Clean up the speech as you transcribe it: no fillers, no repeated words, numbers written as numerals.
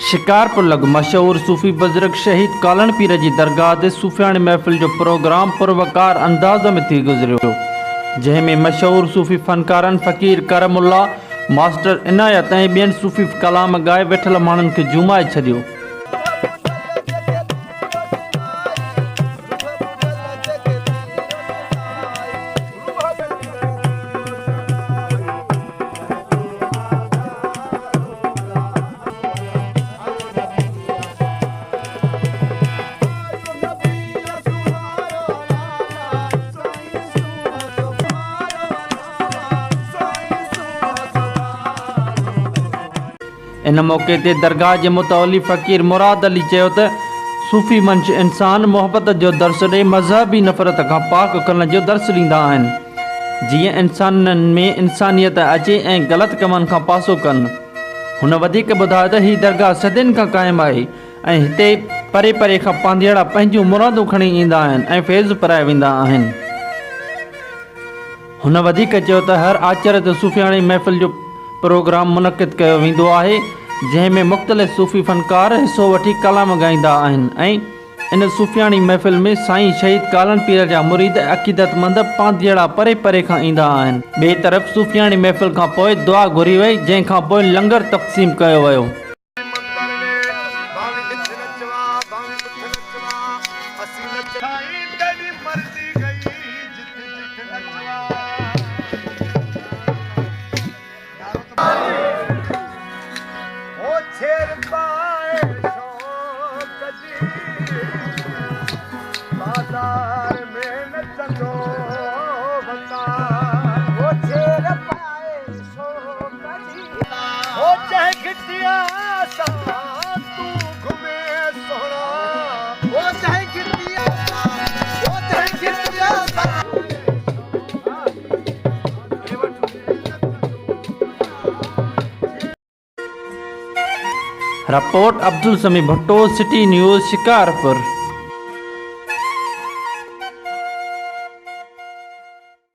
शिकारपुर लॻ मशहूर सूफ़ी बुज़ुर्ग शहीद कालण पीर जी दरगाह ते सूफ़ियाणी महफ़िल जो प्रोग्राम पुरवकार अंदाज़ में थी गुज़रियो, जंहिंमें मशहूर सूफ़ी फ़नकारनि फ़क़ीर करमुल्ला, मास्टर इनायत ऐं ॿियनि सूफ़ी कलाम ॻाए वेठल माण्हुनि खे झूमाए छॾियो। इन मौक़े ते दरगाह जे मुतवली फ़क़ीर मुराद अली चयो त सूफ़ी मंश इंसान मुहबत जो दर्स ॾेई मज़हबी नफ़रत खां पाक करण जो दर्स ॾींदा आहिनि, जीअं इंसाननि में इंसानियत अचे ऐं ग़लति कमनि खां पासो कनि। हुन वधीक ॿुधायो त हीअ दरगाह सदियुनि खां क़ाइमु आहे ऐं हिते परे परे खां पांधेड़ा पंहिंजूं मुरादूं खणी ईंदा आहिनि ऐं फैज़ पराए वेंदा आहिनि। हुन वधीक चयो त हर आचर ते सूफ़ियाणी महफ़िल जो प्रोग्राम मुनक़िद कयो वेंदो आहे, जंहिंमें मुख़्तलिफ़ सूफ़ी फ़नकार हिसो वठी कलाम ॻाईंदा आहिनि ऐं इन सूफ़ियाणी महफ़िल में साईं शहीद कालण पीर जा मुरीद अक़ीदतमंद पांधेड़ा परे परे खां ईंदा आहिनि। ॿिए तरफ़ सूफ़ियाणी महफ़िल खां पोइ दुआ घुरी वई, जंहिंखां पोइ लंगर तक़सीम कयो वियो। रिपोर्ट अब्दुल समी भुट्टो, सिटी न्यूज़, शिकारपुर।